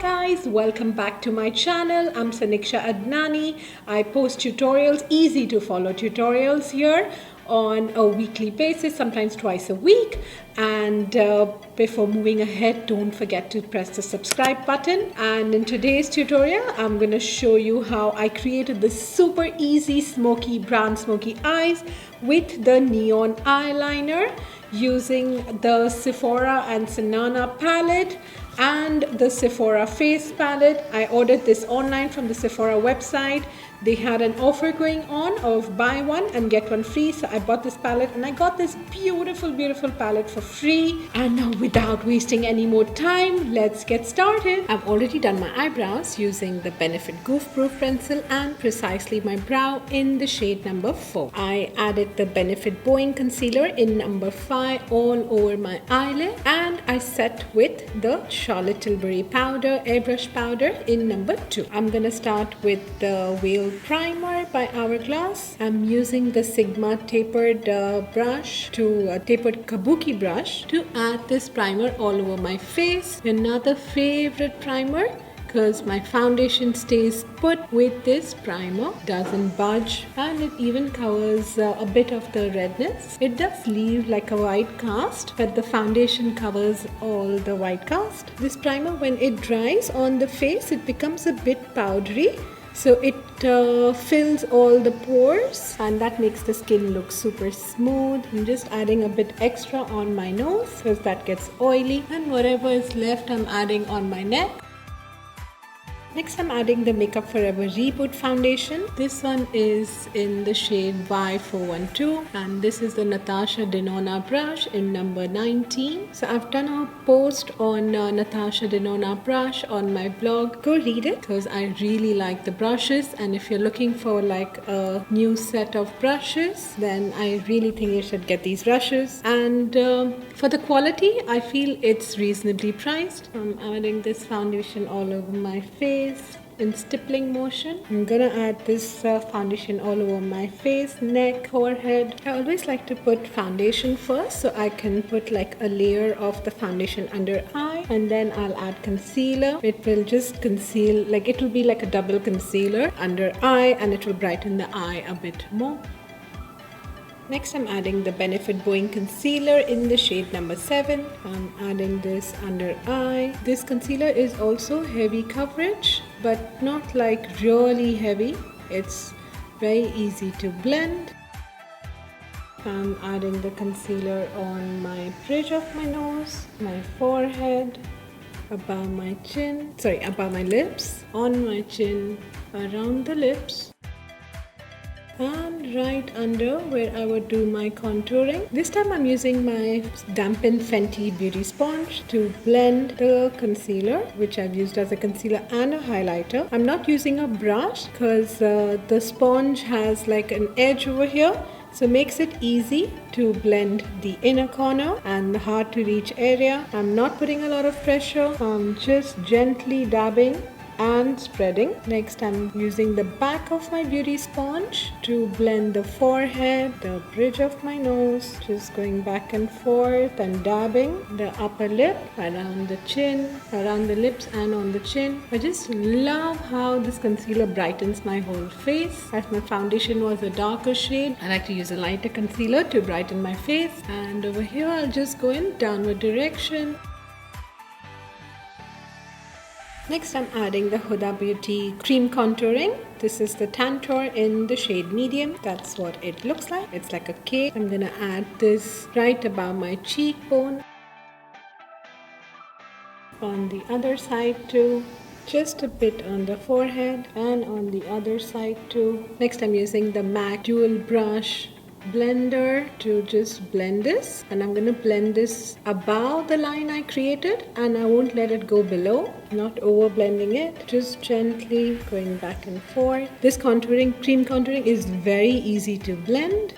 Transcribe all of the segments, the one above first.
guys, welcome back to my channel. I'm Saniksha Adnani. I post tutorials, easy to follow tutorials here on a weekly basis, sometimes twice a week. And before moving ahead, don't forget to press the subscribe button. And in today's tutorial, I'm going to show you how I created this super easy brown smoky eyes with the neon eyeliner using the Sephora and Sanana palette and the Sephora face palette. I ordered this online from the Sephora website. They had an offer going on of buy one and get one free. So I bought this palette and I got this beautiful palette for free. And now without wasting any more time, let's get started. I've already done my eyebrows using the Benefit Goof Proof pencil and precisely my brow in the shade number 4. I added the Benefit Bowing Concealer in number 5 all over my eyelid. And I set with the Charlotte Tilbury powder, airbrush powder in number 2. I'm gonna start with the Veil Primer by Hourglass. I'm using the Sigma tapered tapered kabuki brush to add this primer all over my face. Another favorite primer because my foundation stays put with this primer, doesn't budge, and it even covers a bit of the redness. It does leave like a white cast, but the foundation covers all the white cast. This primer, when it dries on the face, it becomes a bit powdery. So it fills all the pores and that makes the skin look super smooth. I'm just adding a bit extra on my nose because that gets oily, and whatever is left I'm adding on my neck. Next, I'm adding the Makeup Forever Reeboot foundation. This one is in the shade Y412 and this is the Natasha Denona brush in number 19. So I've done a post on Natasha Denona brush on my blog. Go read it because I really like the brushes, and if you're looking for like a new set of brushes, then I really think you should get these brushes. And for the quality, I feel it's reasonably priced. I'm adding this foundation all over my face in stippling motion. I'm gonna add this foundation all over my face, neck, forehead. I always like to put foundation first so I can put like a layer of the foundation under eye, and then I'll add concealer. It will just conceal, like it will be like a double concealer under eye, and it will brighten the eye a bit more. Next, I'm adding the Benefit Bowing Concealer in the shade number 7. I'm adding this under eye. This concealer is also heavy coverage, but not like really heavy. It's very easy to blend. I'm adding the concealer on my bridge of my nose, my forehead, above my lips, on my chin, around the lips, and right under where I would do my contouring. This time I'm using my dampened Fenty beauty sponge to blend the concealer, which I've used as a concealer and a highlighter. I'm not using a brush because the sponge has like an edge over here, so makes it easy to blend the inner corner and the hard to reach area. I'm not putting a lot of pressure. I'm just gently dabbing and spreading. Next, I'm using the back of my beauty sponge to blend the forehead, the bridge of my nose, just going back and forth and dabbing the upper lip, around the chin, around the lips and on the chin. I just love how this concealer brightens my whole face. As my foundation was a darker shade, I like to use a lighter concealer to brighten my face. And over here, I'll just go in downward direction. Next, I'm adding the Huda Beauty Cream Contouring. This is the Tantour in the shade medium. That's what it looks like. It's like a cake. I'm gonna add this right above my cheekbone. On the other side too. Just a bit on the forehead and on the other side too. Next, I'm using the MAC Dual Brush blender to just blend this, and I'm going to blend this above the line I created, and I won't let it go below, not over blending it, just gently going back and forth. This cream contouring is very easy to blend.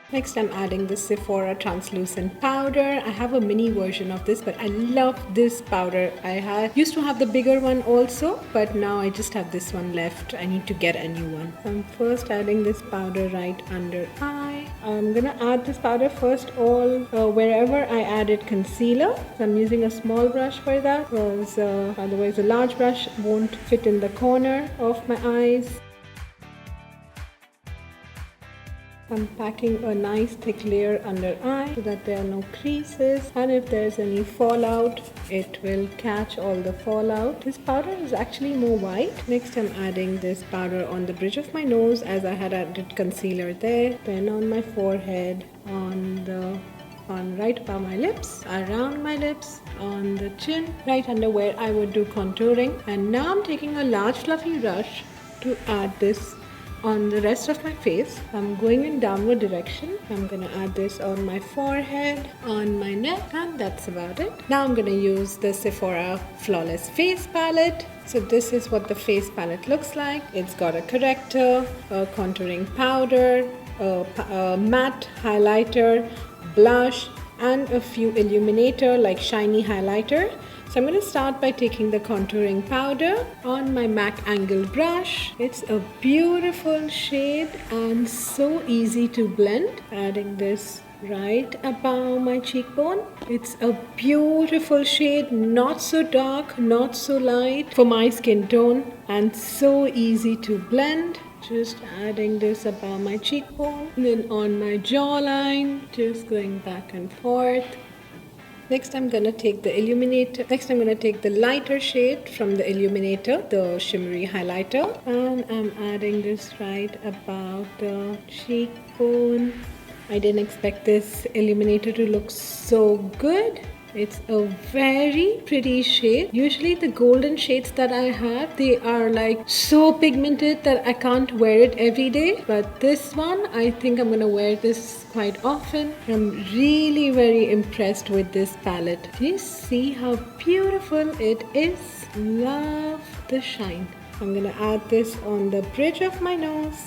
Next, I'm adding the Sephora translucent powder. I have a mini version of this, but I love this powder. I used to have the bigger one also, but now I just have this one left. I need to get a new one. I'm first adding this powder right under eye. I'm gonna add this powder first all wherever I added concealer. So I'm using a small brush for that, because otherwise a large brush won't fit in the corner of my eyes. I'm packing a nice thick layer under eye so that there are no creases, and if there's any fallout, it will catch all the fallout. This powder is actually more white. Next, I'm adding this powder on the bridge of my nose, as I had added concealer there. Then on my forehead, on right above my lips, around my lips, on the chin, right under where I would do contouring. And now I'm taking a large fluffy brush to add this on the rest of my face. I'm going in downward direction. I'm gonna add this on my forehead, on my neck, and that's about it. Now I'm gonna use the Sephora Flawless Face Palette. So this is what the face palette looks like. It's got a corrector, a contouring powder, a matte highlighter, blush, and a few illuminator like shiny highlighter. So I'm going to start by taking the contouring powder on my MAC angle brush. It's a beautiful shade and so easy to blend. Adding this right above my cheekbone. It's a beautiful shade, not so dark, not so light for my skin tone, and so easy to blend. Just adding this above my cheekbone, then on my jawline, just going back and forth. Next, I'm gonna take the illuminator. Next, I'm gonna take the lighter shade from the illuminator, the shimmery highlighter, and I'm adding this right above the cheekbone. I didn't expect this illuminator to look so good. It's a very pretty shade. Usually the golden shades that I have, they are like so pigmented that I can't wear it every day. But this one, I think I'm gonna wear this quite often. I'm really very impressed with this palette. Do you see how beautiful it is? Love the shine. I'm gonna add this on the bridge of my nose,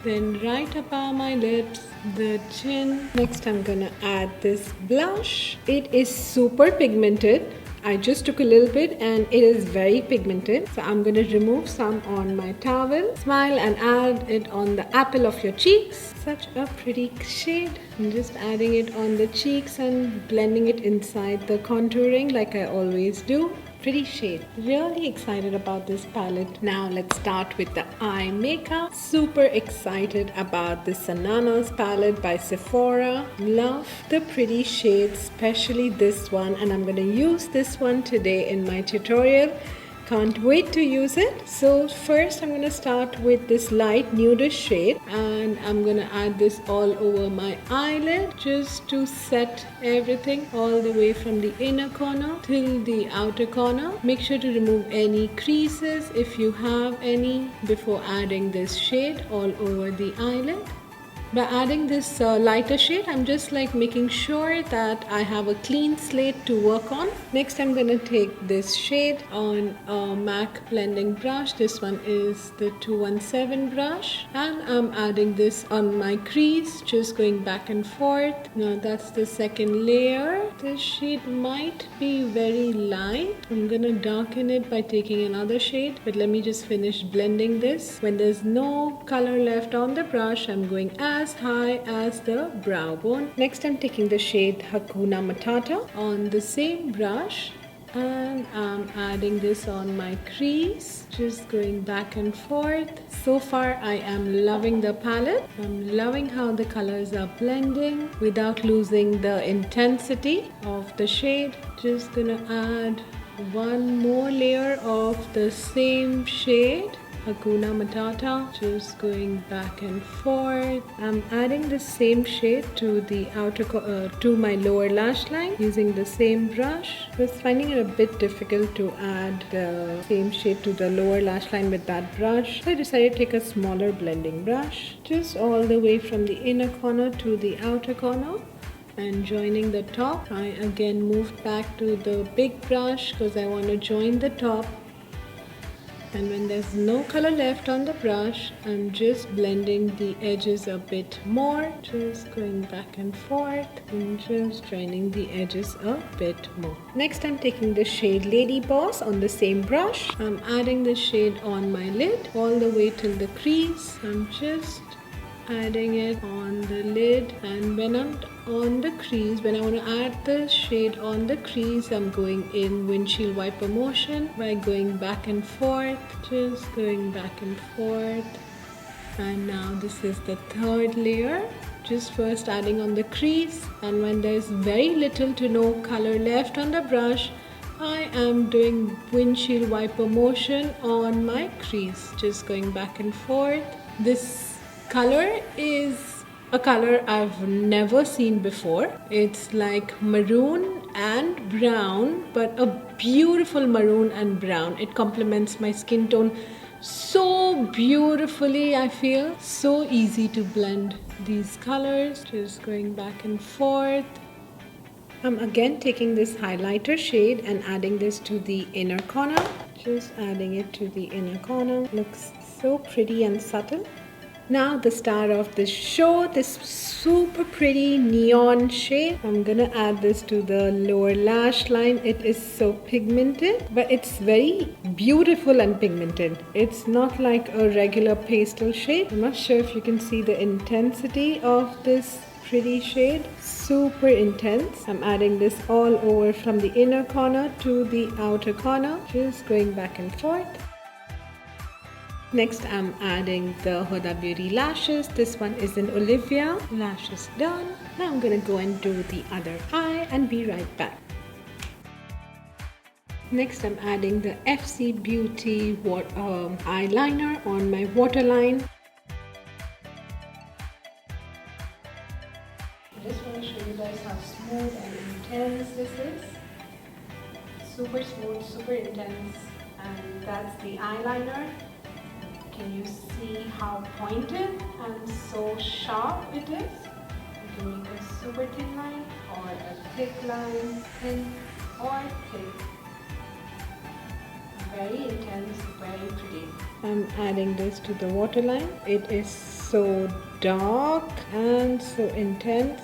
then right above my lips, the chin. Next, I'm gonna add this blush. It is super pigmented. I just took a little bit and it is very pigmented. So I'm gonna remove some on my towel. Smile and add it on the apple of your cheeks. Such a pretty shade. I'm just adding it on the cheeks and blending it inside the contouring like I always do. Pretty shade. Really excited about this palette. Now let's start with the eye makeup. Super excited about the Sananas palette by Sephora. Love the pretty shades, especially this one, and I'm gonna use this one today in my tutorial. Can't wait to use it. So first I'm going to start with this light nudish shade, and I'm going to add this all over my eyelid just to set everything all the way from the inner corner till the outer corner. Make sure to remove any creases if you have any before adding this shade all over the eyelid. By adding this lighter shade, I'm just like making sure that I have a clean slate to work on. Next, I'm gonna take this shade on a MAC blending brush. This one is the 217 brush, and I'm adding this on my crease, just going back and forth. Now that's the second layer. This shade might be very light. I'm gonna darken it by taking another shade, but let me just finish blending this. When there's no color left on the brush, I'm going as high as the brow bone. Next, I'm taking the shade Hakuna Matata on the same brush, and I'm adding this on my crease, just going back and forth. So far, I am loving the palette. I'm loving how the colors are blending without losing the intensity of the shade. Just gonna add one more layer of the same shade, Hakuna Matata, just going back and forth. I'm adding the same shade to the to my lower lash line using the same brush. I was finding it a bit difficult to add the same shade to the lower lash line with that brush, so I decided to take a smaller blending brush, just all the way from the inner corner to the outer corner and joining the top. I again moved back to the big brush because I want to join the top. And when there's no color left on the brush, I'm just blending the edges a bit more, just going back and forth and just joining the edges a bit more. Next, I'm taking the shade Lady Boss on the same brush. I'm adding the shade on my lid all the way till the crease. I'm just adding it on the lid, and when I'm on the crease, when I want to add the shade on the crease, I'm going in windshield wiper motion by going back and forth, just going back and forth. And now this is the third layer, just first adding on the crease, and when there's very little to no color left on the brush, I am doing windshield wiper motion on my crease, just going back and forth. This color is a color I've never seen before. It's like maroon and brown, but a beautiful maroon and brown. It complements my skin tone so beautifully. I feel so easy to blend these colors, just going back and forth. I'm again taking this highlighter shade and adding this to the inner corner, just adding it to the inner corner. Looks so pretty and subtle. Now the star of this show, this super pretty neon shade. I'm gonna add this to the lower lash line. It is so pigmented, but it's very beautiful and pigmented. It's not like a regular pastel shade. I'm not sure if you can see the intensity of this pretty shade. Super intense. I'm adding this all over from the inner corner to the outer corner, just going back and forth. Next, I'm adding the Huda Beauty lashes. This one is in Olivia. Lashes done. Now I'm gonna go and do the other eye and be right back. Next, I'm adding the FC Beauty eyeliner on my waterline. I just want to show you guys how smooth and intense this is. Super smooth, super intense, and that's the eyeliner. Can you see how pointed and so sharp it is? You can make a super thin line or a thick line, thin or thick. Very intense, very pretty. I'm adding this to the waterline. It is so dark and so intense.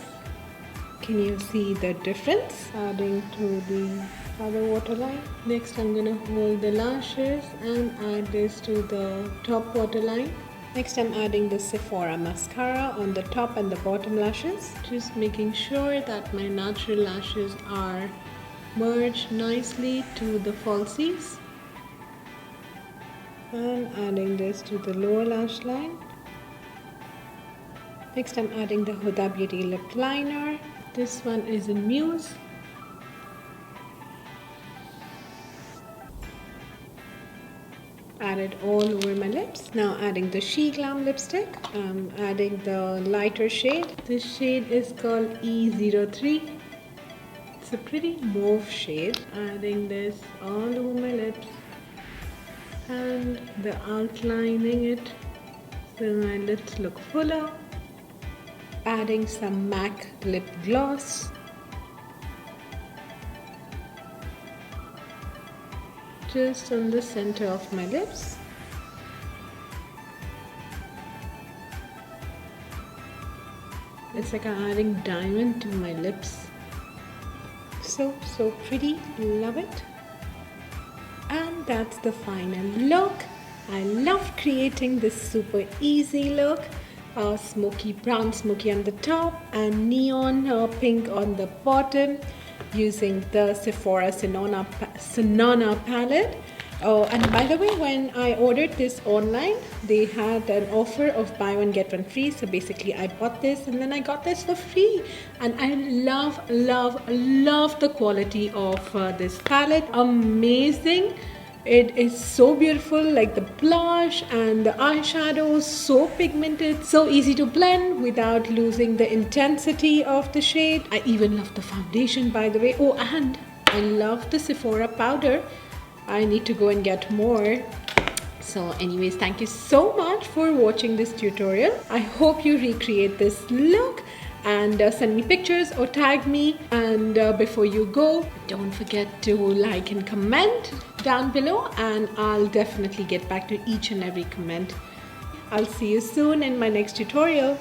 Can you see the difference? Adding to the other waterline. Next, I'm gonna hold the lashes and add this to the top waterline. Next, I'm adding the Sephora mascara on the top and the bottom lashes. Just making sure that my natural lashes are merged nicely to the falsies. And adding this to the lower lash line. Next, I'm adding the Huda Beauty lip liner. This one is in Muse. Add it all over my lips. Now adding the She Glam lipstick. I'm adding the lighter shade. This shade is called E03. It's a pretty mauve shade. Adding this all over my lips and the outlining it so my lips look fuller. Adding some MAC lip gloss. Just on the center of my lips. It's like I'm adding diamond to my lips. So pretty, love it. And that's the final look. I love creating this super easy look. Smoky brown smoky on the top and neon pink on the bottom, using the Sephora Sanana Palette. Oh, and by the way, when I ordered this online, they had an offer of buy one get one free. So basically I bought this and then I got this for free. And I love the quality of this palette. Amazing. It is so beautiful, like the blush and the eyeshadow, so pigmented, so easy to blend without losing the intensity of the shade. I even love the foundation, by the way. Oh, and I love the Sephora powder. I need to go and get more. So anyways, thank you so much for watching this tutorial. I hope you recreate this look. and send me pictures or tag me. And before you go, don't forget to like and comment down below, and I'll definitely get back to each and every comment. I'll see you soon in my next tutorial.